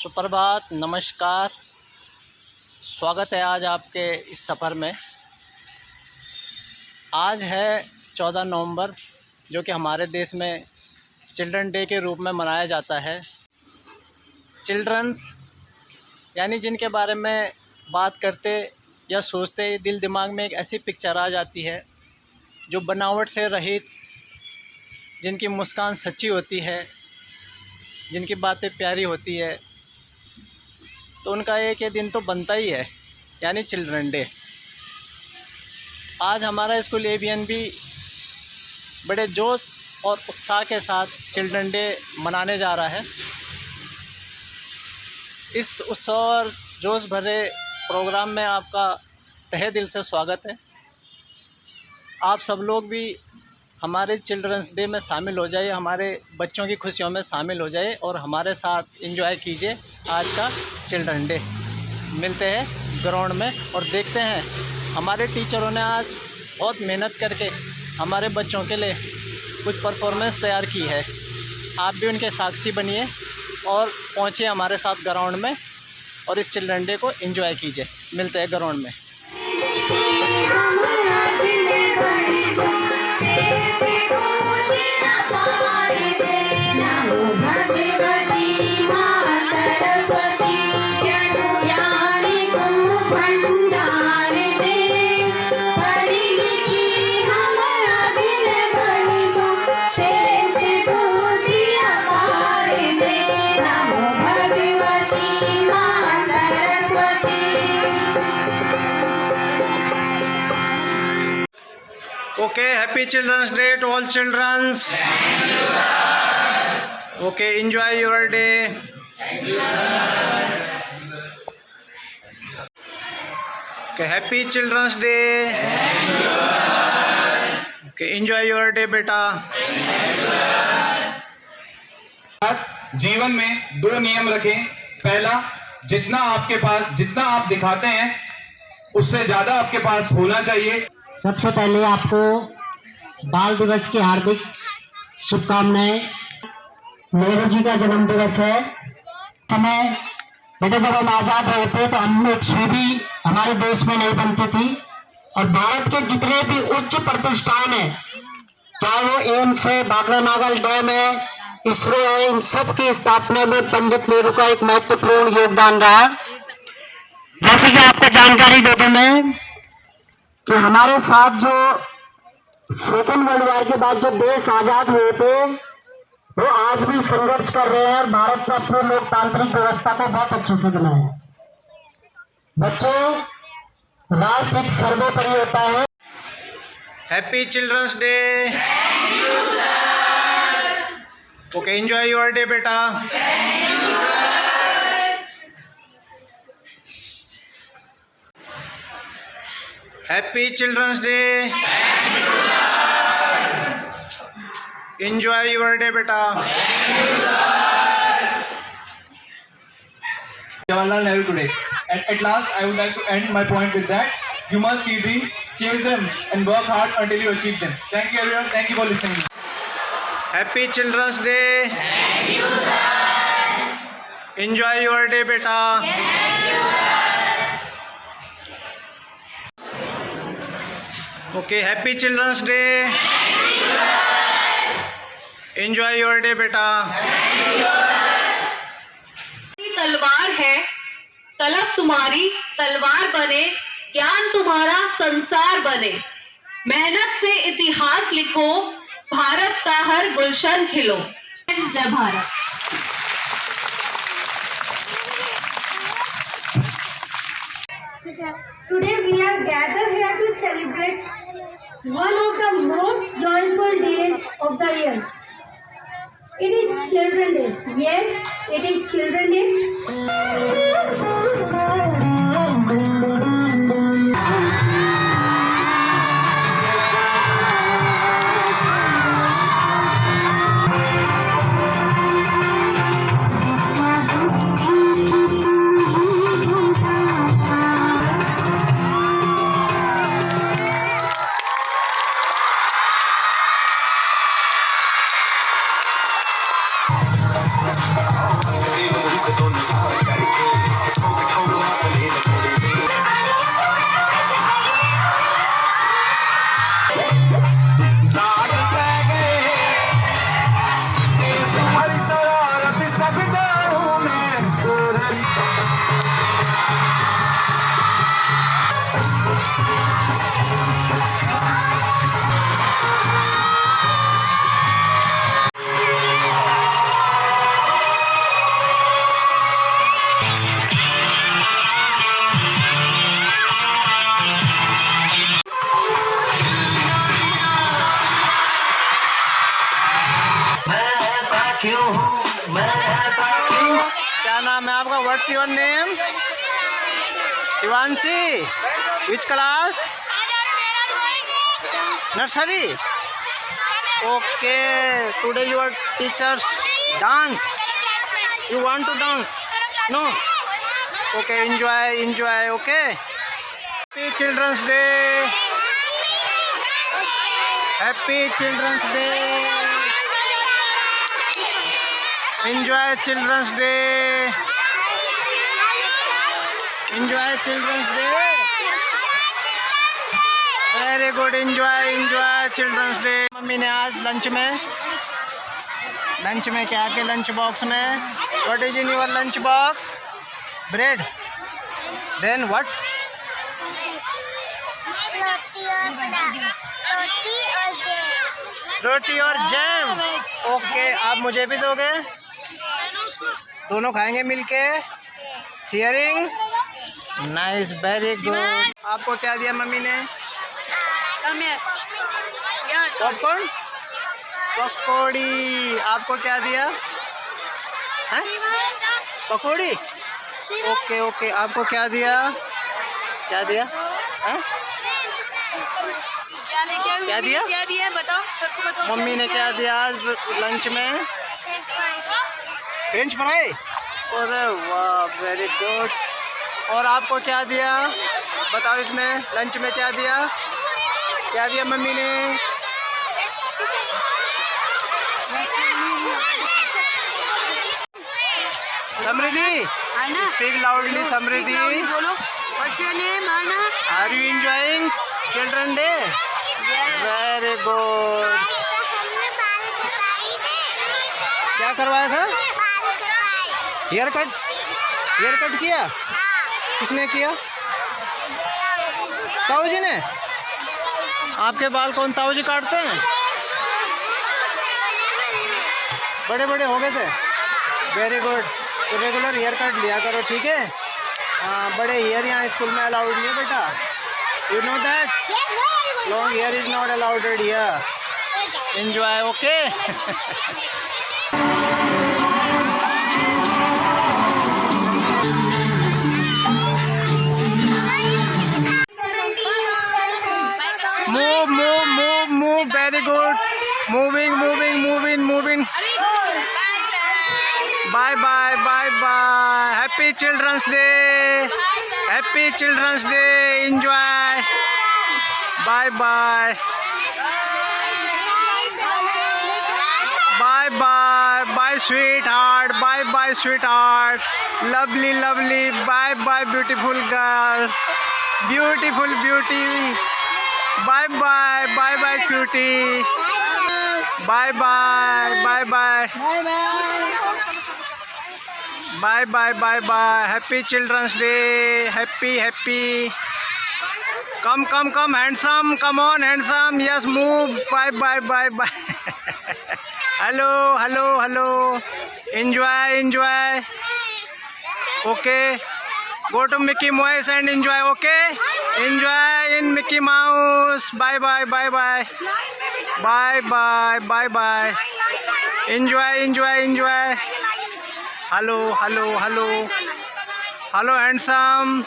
सुप्रभात, नमस्कार। स्वागत है आज आपके इस सफ़र में। आज है 14 नवंबर, जो कि हमारे देश में चिल्ड्रन डे के रूप में मनाया जाता है। चिल्ड्रन यानी जिनके बारे में बात करते या सोचते ही दिल दिमाग में एक ऐसी पिक्चर आ जाती है जो बनावट से रहित, जिनकी मुस्कान सच्ची होती है, जिनकी बातें प्यारी होती है। तो उनका एक ये दिन तो बनता ही है, यानी चिल्ड्रन डे। आज हमारा स्कूल ABN भी बड़े जोश और उत्साह के साथ चिल्ड्रन डे मनाने जा रहा है। इस उत्सव और जोश भरे प्रोग्राम में आपका तहे दिल से स्वागत है। आप सब लोग भी हमारे चिल्ड्रंस डे में शामिल हो जाइए, हमारे बच्चों की खुशियों में शामिल हो जाइए और हमारे साथ एंजॉय कीजिए आज का चिल्ड्रन डे। मिलते हैं ग्राउंड में और देखते हैं, हमारे टीचरों ने आज बहुत मेहनत करके हमारे बच्चों के लिए कुछ परफॉर्मेंस तैयार की है। आप भी उनके साक्षी बनिए और पहुँचिए हमारे साथ ग्राउंड में और इस चिल्ड्रन डे को एंजॉय कीजिए। मिलते हैं ग्राउंड में। Okay, happy Children's Day to all childrens. Thank you, sir. Okay, enjoy your day. Thank you, sir. Okay, happy Children's Day. Thank you, sir. Okay, enjoy your day, बेटा. Thank you, sir. जीवन में दो नियम रखें। पहला, जितना आप दिखाते हैं उससे ज्यादा आपके पास होना चाहिए। सबसे पहले आपको बाल दिवस की हार्दिक शुभकामनाएं। नेहरू जी का जन्म दिवस है। समय बेटे जब हम आजाद हुए थे तो हम एक सुई भी हमारे देश में नहीं बनती थी और भारत के जितने भी उच्च प्रतिष्ठान है, चाहे वो एम्स है, भाखड़ा नागल डैम है, इसरो है, इन सब की स्थापना में पंडित नेहरू का एक महत्वपूर्ण योगदान रहा। जैसे कि आपको जानकारी दे दूं मैं कि हमारे साथ जो सेकेंड वर्ल्ड वॉर के बाद जो देश आजाद हुए थे वो आज भी संघर्ष कर रहे हैं और भारत ने अपनी लोकतांत्रिक व्यवस्था को बहुत अच्छे से बनाया है। बच्चों, राष्ट्र एक सर्वोपरि होता है। Happy Children's Day. Thank you, sir. Okay, enjoy your day, बेटा. Thank you, sir. Happy Children's Day. Thank you, sir. Enjoy your day, बेटा. Thank you, sir. Jawaharlal Nehru today. And at last, I would like to end my point with that. You must see dreams, chase them, and work hard until you achieve them. Thank you, everyone. Thank you for listening. Happy Children's Day. Thank you, sir. Enjoy your day, बेटा. Thank you, sir. Okay, Happy Children's Day. Thank you, sir. Enjoy your day, बेटा. Thank you, sir. तलवार है, तलब तुम्हारी तलवार बने, ज्ञान तुम्हारा संसार बने, मेहनत से इतिहास लिखो, भारत का हर गुलशन खिलो। जय Bharat. Today we are gathered here to celebrate one of the most joyful days of the year. It is Children's Day. Yes, it is Children's Day. क्या नाम है आपका? What's your name? Shivanshi. Which class? Nursery. Okay, today your teachers dance, you want to dance? No? Okay, enjoy. Okay, happy children's day. Happy children's day. Enjoy Children's Day. Enjoy Children's Day. Very good. Enjoy Children's Day. Mummy ने आज lunch में क्या के lunch box में? What is in your lunch box? Bread. Then what? रोटी और jam. Okay, आप मुझे भी दोगे? दोनों खाएंगे मिलके? शेयरिंग। Nice, very good. आपको क्या दिया मम्मी ने? पॉपकॉर्न, पकौड़ी। आपको क्या दिया? हैं? पकौड़ी। ओके, आपको क्या दिया? क्या दिया? हैं? क्या दिया बताओ, मम्मी ने क्या दिया आज लंच में? French fry. अरे वाह, वेरी गुड। और आपको क्या दिया बताओ? इसमें लंच में क्या दिया मम्मी ने? Samriddhi, speak loudly. Samriddhi, are you enjoying children day? Very good. क्या करवाया था? हेयर कट किया? किसने किया? ताऊ जी ने। आपके बाल कौन ताऊ जी काटते हैं? बड़े हो गए थे। Very good. तो रेगुलर हेयर कट लिया करो, ठीक है? हाँ, बड़े हेयर यहाँ स्कूल में अलाउड नहीं है बेटा, you know that? Long hair is not allowed here. Enjoy, okay? Move. Very good. Moving. Bye. Happy Children's Day. Enjoy. Bye. Sweetheart. Bye, sweetheart. Lovely. Bye, beautiful girls. Beauty. Bye, cutie. Bye. Bye. Happy Children's Day. Happy. Come, handsome. Come on, handsome. Yes, move. Bye. Hello. Enjoy. Okay. Go to Mickey Mouse and enjoy, okay? Enjoy in Mickey Mouse. Bye. Bye. Enjoy. Hello, handsome.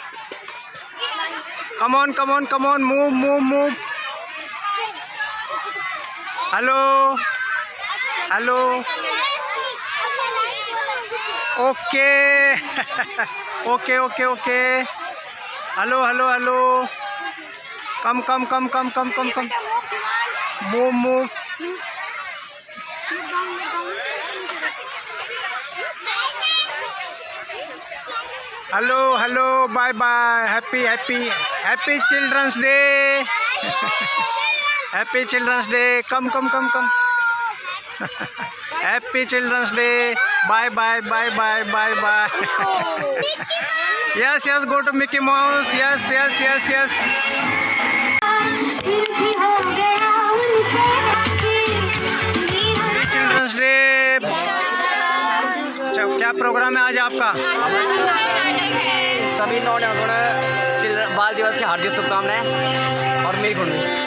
Come on. Move. Hello. Okay. Okay. Hello. Come. Move. Hello. Bye. Happy Children's Day. Happy Children's Day. Come. Happy children's day. Bye bye bye bye bye bye. Yes yes, go to Mickey Mouse. Yes yes yes yes. Happy children's day. क्या program है आज आपका? सभी नौजवानों बाल दिवस की हार्दिक शुभकामनाएं और मेरी खुशी।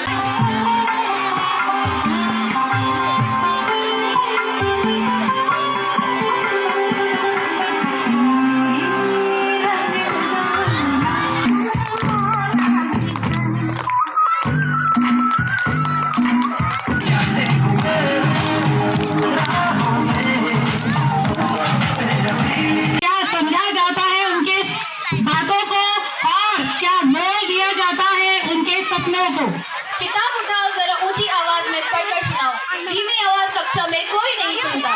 किताब उठाओ, जरा ऊंची आवाज में पढ़कर सुनाओ। धीमी आवाज कक्षा में कोई नहीं सुनता।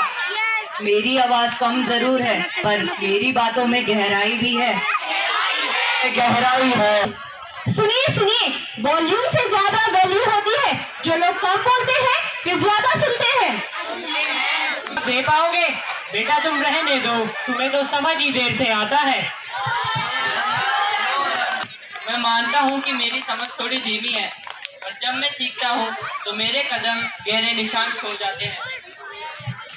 मेरी आवाज कम जरूर है, पर मेरी बातों में गहराई भी है। गहराई है। सुनिए सुनिए, वॉल्यूम से ज्यादा वैल्यू होती है। जो लोग कम बोलते हैं वे ज्यादा सुनते हैं। दे पाओगे? बेटा तुम रहने दो, तुम्हें तो समझ ही देर से आता है। मैं मानता हूँ कि मेरी समझ थोड़ी धीमी है, और जब मैं सीखता हूँ तो मेरे कदम गहरे निशान छोड़ जाते हैं।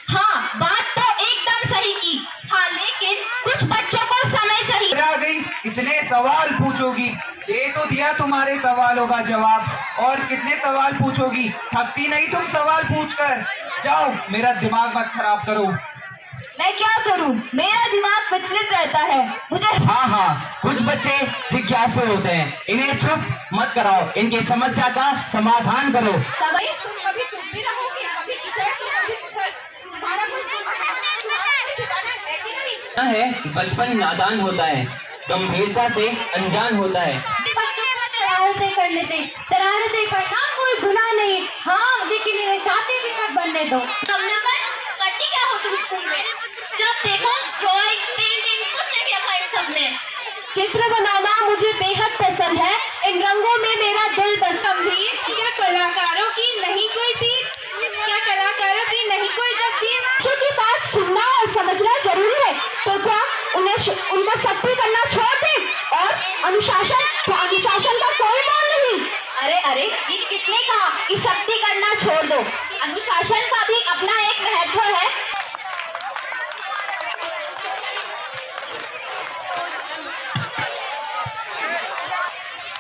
हाँ, बात तो एकदम सही की। हाँ, लेकिन कुछ बच्चों को समय चाहिए। आ गई, इतने सवाल पूछोगी? दे तो दिया तुम्हारे सवालों का जवाब, और कितने सवाल पूछोगी? थकती नहीं तुम सवाल पूछकर? जाओ, मेरा दिमाग मत खराब करो। मैं क्या करूं? मेरा दिमाग विचलित रहता है। मुझे हाँ हाँ, कुछ बच्चे जिज्ञासु होते हैं, इन्हें चुप मत कराओ, इनकी समस्या का समाधान करो। सभी तुम कभी चुप भी रहोगे, कभी इधर तो कभी उधर। तुम्हारा कोई ठिकाना है कि नहीं? है बचपन नादान होता है, गंभीरता से अनजान होता है। शरारतें करने से, शरारतें करना कोई गुनाह नहीं। हाँ, लेकिन इन्हें सर्टिफिकेट बनने दो। करती क्या हो तुम स्कूल में? जब देखो ड्राइंग, पेंटिंग, कुछ नहीं रखा इन सबने। चित्र बनाना मुझे बेहद पसंद है। इन रंगों में मेरा दिल बस। गंभीर, क्या कलाकारों की नहीं कोई पीर? क्या कलाकारों की नहीं कोई तकदीर? बच्चों की बात सुनना और समझना जरूरी है, तो क्या उनको सख्ती करना छोड़ दें? और अनुशासन का कोई मोल नहीं। अरे अरे, ये किसने कहा कि सख्ती करना छोड़ दो? अनुशासन का भी अपना एक महत्व है।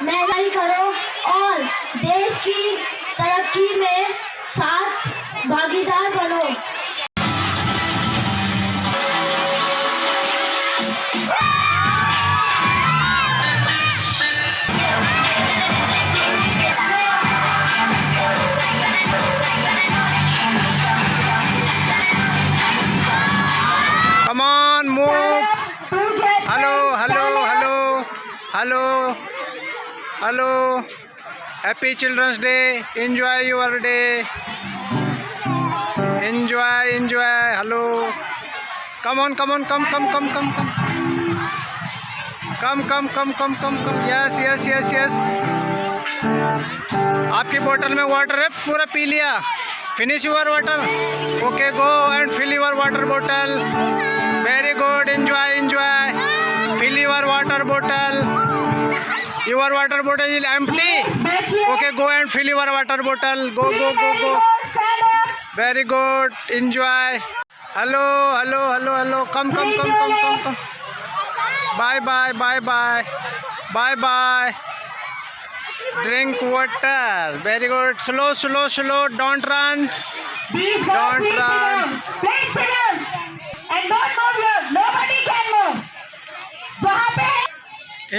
मेहनत करो और देश की तरक्की में साथ भागीदार बनो। Come on, move. Hello, hello, hello, hello, hello. Happy Children's Day. Enjoy your day. Enjoy, enjoy. Hello. Come on, come on, come, come, come, come, come. Come, come, come, come, come, come. Yes, yes, yes, yes. आपकी बोतल में water है, पूरा P लिया? Finish your water. Okay, go and fill your water bottle. Very good. Enjoy, enjoy. Fill your water bottle. Your water bottle is empty. Okay, go and fill your water bottle. Go, go, go, go. Very good. Enjoy. Hello, hello, hello, hello. Come, come, come, come, come, come. Bye, bye, bye, bye. Bye, bye. Drink water. Very good. Slow, slow, slow. Don't run. Don't run. Please sit down and don't move here. Nobody can move. जहाँ पे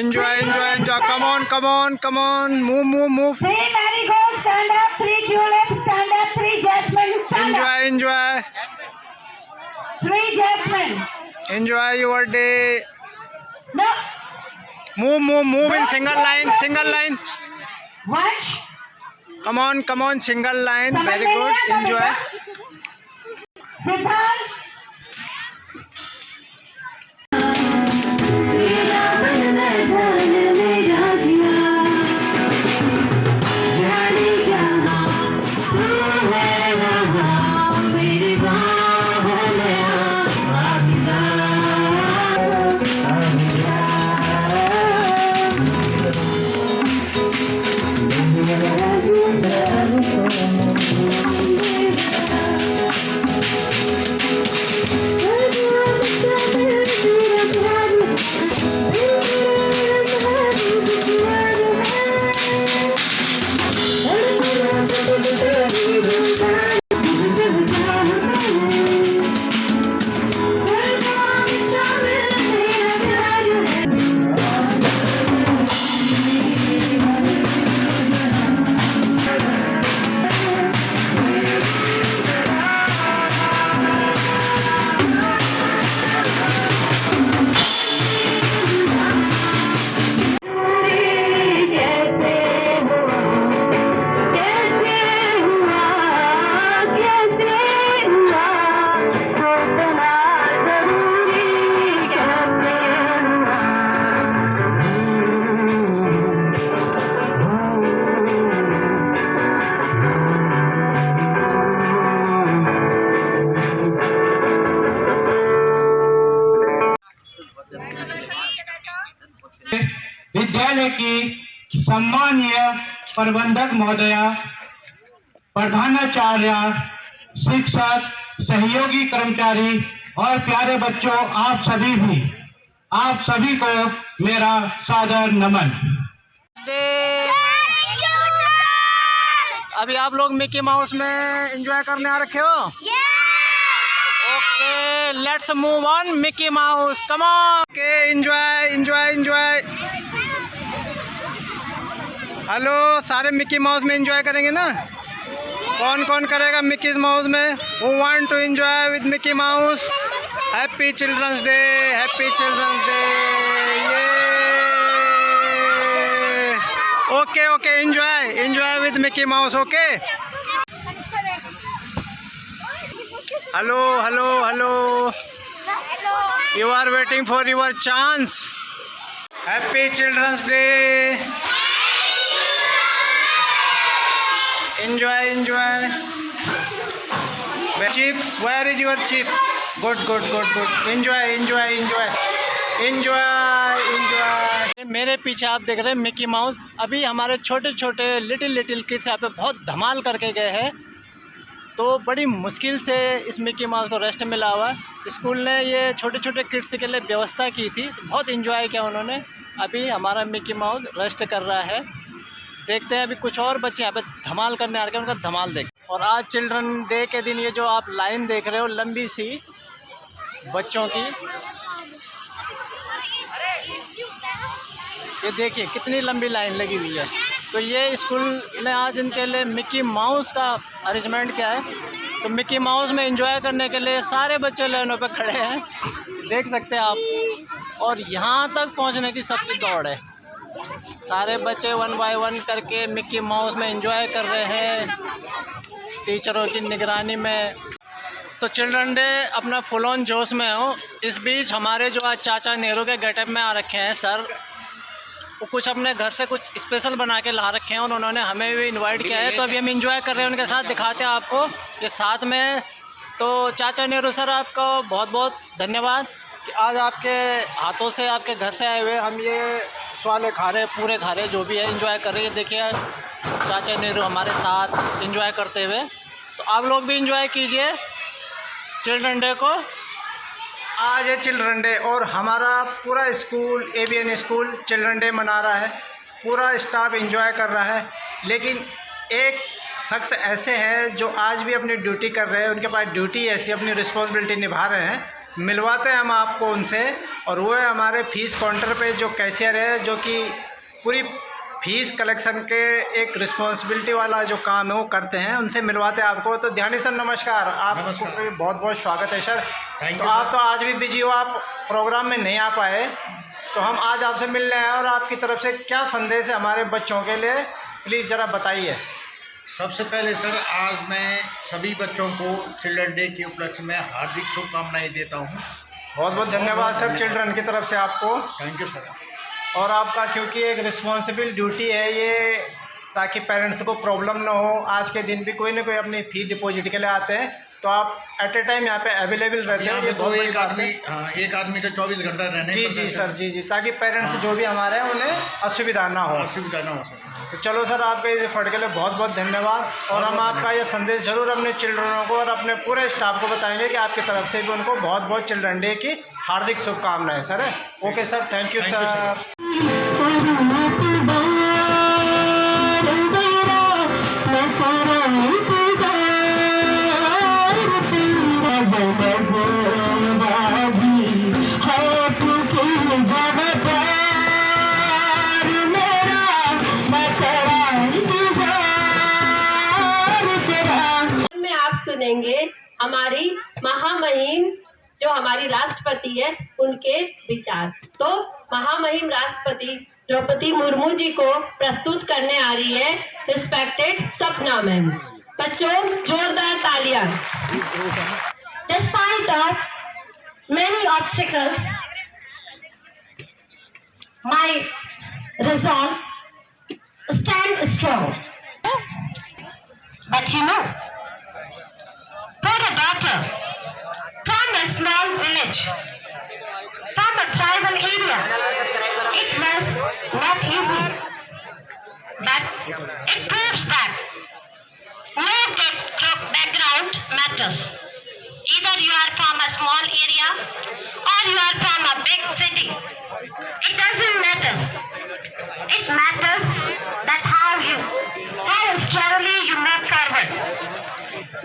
Enjoy, enjoy, enjoy. Come on, come on, come on. Move, move, move. 3 marigolds stand up, 3 tulips stand up, 3 jasmine stand Enjoy, up. enjoy. 3 jasmine. Enjoy your day. No. Move, move, move in single line, single line. Watch. Come on, single line. Very good. Enjoy. Siddharth. विद्यालय की सम्मानीय प्रबंधक महोदया, प्रधानाचार्य, शिक्षक, सहयोगी कर्मचारी और प्यारे बच्चों, आप सभी को मेरा सादर नमन। अभी आप लोग मिकी माउस में एंजॉय करने आ रखे हो? Okay, let's move on Mickey Mouse, come on. Okay, enjoy enjoy enjoy. Hello, सारे मिकी माउस में एंजॉय करेंगे ना? कौन कौन करेगा मिकी माउस में? Who want to enjoy with Mickey Mouse? Happy children's day, happy children's day. ये okay okay, enjoy enjoy with Mickey Mouse. Okay, hello hello hello, you are waiting for your chance. Happy children's day, enjoy enjoy. Chips, where is your chips? Good good good good, enjoy enjoy enjoy enjoy enjoy. मेरे पीछे आप देख रहे हैं Mickey mouse. अभी हमारे छोटे छोटे लिटिल किड्स यहाँ पे बहुत धमाल करके गए हैं, तो बड़ी मुश्किल से इस मिकी माउस को रेस्ट मिला हुआ है। स्कूल ने ये छोटे छोटे किड्स के लिए व्यवस्था की थी, तो बहुत एंजॉय किया उन्होंने। अभी हमारा मिकी माउस रेस्ट कर रहा है। देखते हैं अभी कुछ और बच्चे यहाँ पे धमाल करने आ रहे हैं, उनका धमाल देख। और आज चिल्ड्रन डे के दिन ये जो आप लाइन देख रहे हो लंबी सी बच्चों की, ये देखिए कितनी लंबी लाइन लगी हुई है। तो ये स्कूल ने आज इनके लिए मिकी माउस का अरेंजमेंट किया है। तो मिकी माउस में एंजॉय करने के लिए सारे बच्चे लाइनों पे खड़े हैं, देख सकते हैं आप। और यहाँ तक पहुँचने की सबकी दौड़ है। सारे बच्चे 1 बाय 1 करके मिकी माउस में एंजॉय कर रहे हैं, टीचरों की निगरानी में। तो चिल्ड्रन डे अपना फुल ऑन जोश में हो। इस बीच हमारे जो आज चाचा नेहरू के गेटअप में आ रखे हैं सर, वो कुछ अपने घर से कुछ स्पेशल बना के ला रखे हैं, उन्होंने हमें भी इनवाइट किया है। तो अभी हम एंजॉय कर रहे हैं उनके साथ, दिखाते हैं आपको ये साथ में। तो चाचा नेहरू सर, आपका बहुत बहुत धन्यवाद कि आज आपके हाथों से, आपके घर से आए हुए हम ये स्वाले खा रहे, पूरे खा रहे, जो भी है एंजॉय कर रहे हैं। देखिए चाचा नेहरू हमारे साथ एंजॉय करते हुए। तो आप लोग भी एंजॉय कीजिए चिल्ड्रन डे को। आज है चिल्ड्रन डे और हमारा पूरा school, ABN school children day मना रहा है, पूरा स्टाफ एंजॉय कर रहा है। लेकिन एक शख्स ऐसे हैं जो आज भी अपनी ड्यूटी कर रहे हैं, उनके पास ड्यूटी ऐसी, अपनी रिस्पॉन्सिबिलिटी निभा रहे हैं। मिलवाते हैं हम आपको उनसे, और वो है हमारे फ़ीस काउंटर पे जो कैशियर है, जो कि पूरी फ़ीस कलेक्शन के एक रिस्पॉन्सिबिलिटी वाला जो काम है वो करते हैं। उनसे मिलवाते हैं आपको। तो ध्यानी सर नमस्कार, आपको बहुत बहुत स्वागत है सर। तो आप तो आज भी बिजी हो, आप प्रोग्राम में नहीं आ पाए, तो हम आज आपसे मिलने आए और आपकी तरफ से क्या संदेश है हमारे बच्चों के लिए, प्लीज़ ज़रा बताइए। सबसे पहले सर, आज मैं सभी बच्चों को चिल्ड्रन डे के उपलक्ष्य में हार्दिक शुभकामनाएं देता हूं। बहुत बहुत धन्यवाद सर चिल्ड्रन की तरफ से आपको। Thank you sir. और आपका क्योंकि एक रिस्पॉन्सिबल ड्यूटी है ये, ताकि पेरेंट्स को प्रॉब्लम ना हो। आज के दिन भी कोई ना कोई अपनी फ़ी डिपॉजिट के लिए आते हैं, तो आप एट ए टाइम यहाँ पे अवेलेबल रहते हैं। ये बहुत एक आदमी तो 24 घंटा रहने। जी सर, जी, ताकि पेरेंट्स जो भी हमारे हैं उन्हें असुविधा ना हो सर। तो चलो सर, आपके इस एफर्ट के लिए बहुत बहुत धन्यवाद। और हम आपका ये संदेश जरूर अपने चिल्ड्रनों को और अपने पूरे स्टाफ को बताएंगे कि आपकी तरफ से भी उनको बहुत बहुत चिल्ड्रन डे की हार्दिक शुभकामनाएं sir. Okay sir, thank you sir. सुनेंगे हमारी महामहिम जो हमारी राष्ट्रपति है उनके विचार। तो महामहिम राष्ट्रपति द्रौपदी मुर्मू जी को प्रस्तुत करने आ रही है रिस्पेक्टेड सपना मैम। बच्चों जोरदार तालियां। Despite of many obstacles, my resolve stand strong. But you know, for a daughter from a small village, from a tribal area, it must not easy, but it proves that no background matters. Either you are from a small area or you are from a big city. It doesn't matter. It matters that how strongly you move forward.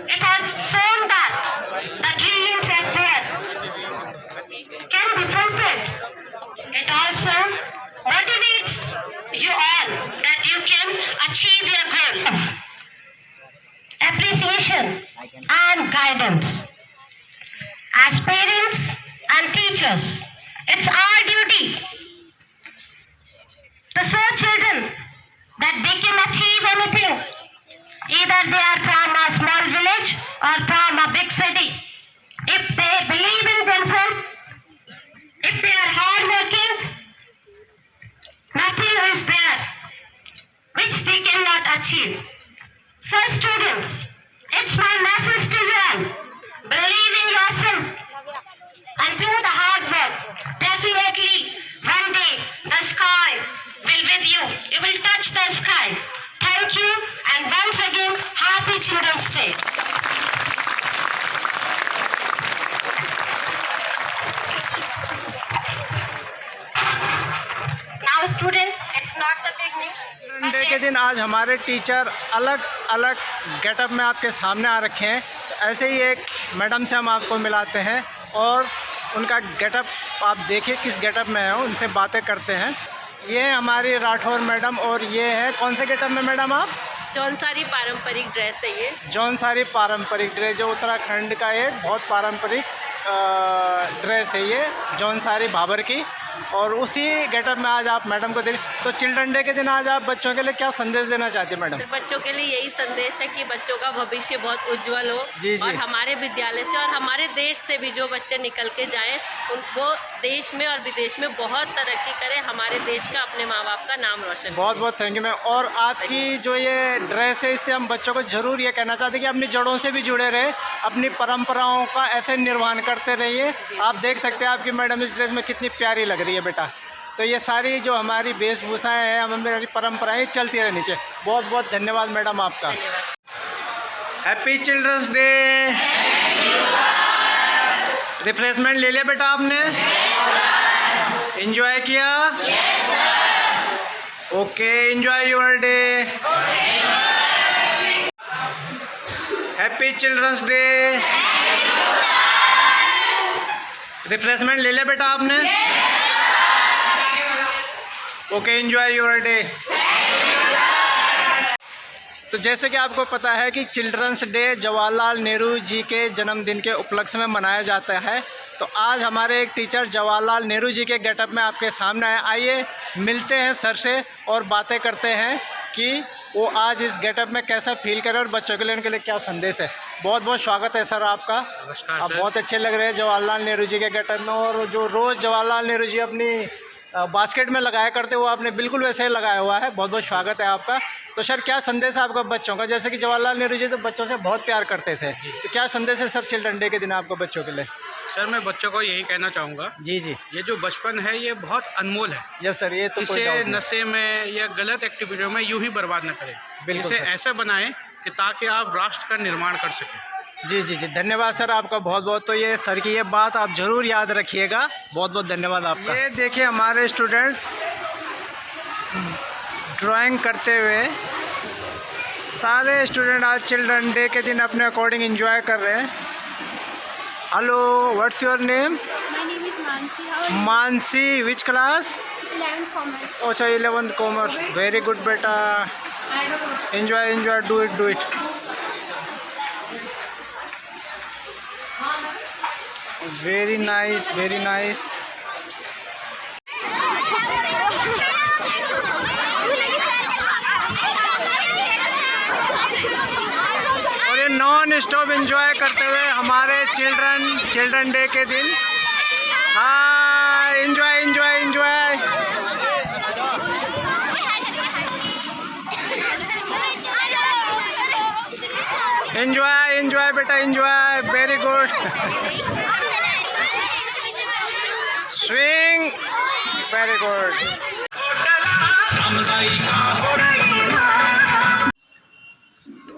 It has shown that the dreams and prayers can be fulfilled. It also motivates you all that you can achieve your goal. Appreciation and guidance. As parents and teachers, it's our duty to show children that they can achieve anything, either they are from a small village or from a big city. If they believe in themselves, if they are hardworking, nothing is there which they cannot achieve. So students, it's my message to you all. Believe in yourself and do the hard work. Definitely, one day the sky will with you. You will touch the sky. Thank you, and once again, Happy Children's Day. Now, students, it's not the beginning. Day के दिन आज हमारे teacher अलग अलग getup में आपके सामने आ रखे हैं। तो ऐसे ही एक मैडम से हम आपको मिलाते हैं और उनका गेटअप आप देखिए किस गेटअप में है, उनसे बातें करते हैं। ये है हमारी राठौर मैडम और ये है कौन से गेटअप में मैडम आप? जौनसारी पारंपरिक ड्रेस है ये। जौनसारी पारंपरिक ड्रेस, जो उत्तराखंड का एक बहुत पारंपरिक ड्रेस है ये, जौनसारी भाबर की। और उसी गेटअप में आज आप मैडम को देख। तो चिल्ड्रन डे के दिन आज आप बच्चों के लिए क्या संदेश देना चाहते हैं मैडम? बच्चों के लिए यही संदेश है कि बच्चों का भविष्य बहुत उज्जवल हो। जी जी। और हमारे विद्यालय से और हमारे देश से भी जो बच्चे निकल के जाएं, वो देश में और विदेश में बहुत तरक्की करें, हमारे देश का, अपने माँ बाप का नाम रोशन। बहुत बहुत थैंक यू मैम। और आपकी जो ये ड्रेस है, इससे हम बच्चों को ज़रूर ये कहना चाहते हैं कि अपनी जड़ों से भी जुड़े रहे, अपनी परंपराओं का ऐसे निर्वहन करते रहिए। आप देख सकते हैं आपकी मैडम इस ड्रेस में कितनी प्यारी लग रही है बेटा। तो ये सारी जो हमारी वेशभूषाएँ हैं, हमारी परंपराएं चलती रहनी चाहिए। बहुत बहुत धन्यवाद मैडम आपका। Happy children's day. रिफ्रेशमेंट ले लिया बेटा आपने? एंजॉय किया? Okay, enjoy your day. Happy children's day. Refreshment ले लिया बेटा आपने? Okay, enjoy your day. तो जैसे कि आपको पता है कि चिल्ड्रंस डे जवाहरलाल नेहरू जी के जन्मदिन के उपलक्ष्य में मनाया जाता है। तो आज हमारे एक टीचर जवाहरलाल नेहरू जी के गेटअप में आपके सामने आए। आइए मिलते हैं सर से और बातें करते हैं कि वो आज इस गेटअप में कैसा फील करें और बच्चों के लिए उनके लिए क्या संदेश है। बहुत बहुत स्वागत है सर आपका। नमस्कार आप सर। बहुत अच्छे लग रहे हैं जवाहरलाल नेहरू जी के गेटअप में। और जो रोज़ जवाहरलाल नेहरू जी अपनी बास्केट में लगाया करते वो आपने बिल्कुल वैसे ही लगाया हुआ है। बहुत बहुत स्वागत है आपका। तो सर क्या संदेश है आपका बच्चों का? जैसे कि जवाहरलाल नेहरू जी तो बच्चों से बहुत प्यार करते थे, तो क्या संदेश है सर चिल्ड्रन डे के दिन आपको बच्चों के लिए? सर मैं बच्चों को यही कहना चाहूँगा, जी जी। ये जो बचपन है ये बहुत अनमोल है। यस सर, ये तो कोई इसे डाउट नहीं। नशे में या गलत एक्टिविटियों में यूं ही बर्बाद न करें। बिल्कुल इसे सर। ऐसा बनाएं कि ताकि आप राष्ट्र का निर्माण कर सकें। जी जी जी, धन्यवाद सर आपका बहुत बहुत। तो ये सर की ये बात आप ज़रूर याद रखिएगा। बहुत बहुत धन्यवाद आपका। ये देखिए हमारे स्टूडेंट ड्राइंग करते हुए, सारे स्टूडेंट आज चिल्ड्रन डे के दिन अपने अकॉर्डिंग एंजॉय कर रहे हैं। Hello, what's your name? My name is Mansi. How are you? Mansi, which class? 11th Commerce. अच्छा 11th कॉमर्स, वेरी गुड बेटा। I have a question. Enjoy enjoy, do it do it. Very nice, very nice. और ये non stop enjoy करते हुए हमारे children day के दिन। हाँ, enjoy enjoy enjoy. Enjoy enjoy बेटा, enjoy, very good. Swing, very good.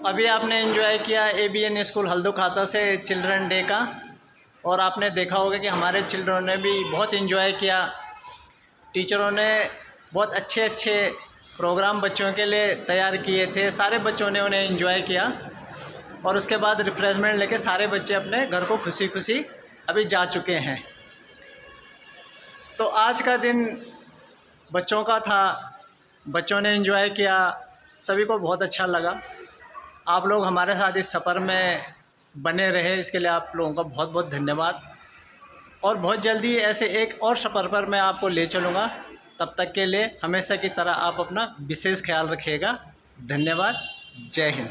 अभी आपने एंजॉय किया ABN स्कूल हल्दू खाता से चिल्ड्रन डे का, और आपने देखा होगा कि हमारे चिल्ड्रन ने भी बहुत एंजॉय किया। टीचरों ने बहुत अच्छे अच्छे प्रोग्राम बच्चों के लिए तैयार किए थे, सारे बच्चों ने उन्हें एंजॉय किया, और उसके बाद रिफ्रेशमेंट लेके सारे बच्चे अपने घर को खुशी खुशी अभी जा चुके हैं। तो आज का दिन बच्चों का था, बच्चों ने एंजॉय किया, सभी को बहुत अच्छा लगा। आप लोग हमारे साथ इस सफ़र में बने रहे, इसके लिए आप लोगों का बहुत बहुत धन्यवाद। और बहुत जल्दी ऐसे एक और सफ़र पर मैं आपको ले चलूँगा। तब तक के लिए हमेशा की तरह आप अपना विशेष ख्याल रखिएगा। धन्यवाद। जय हिंद।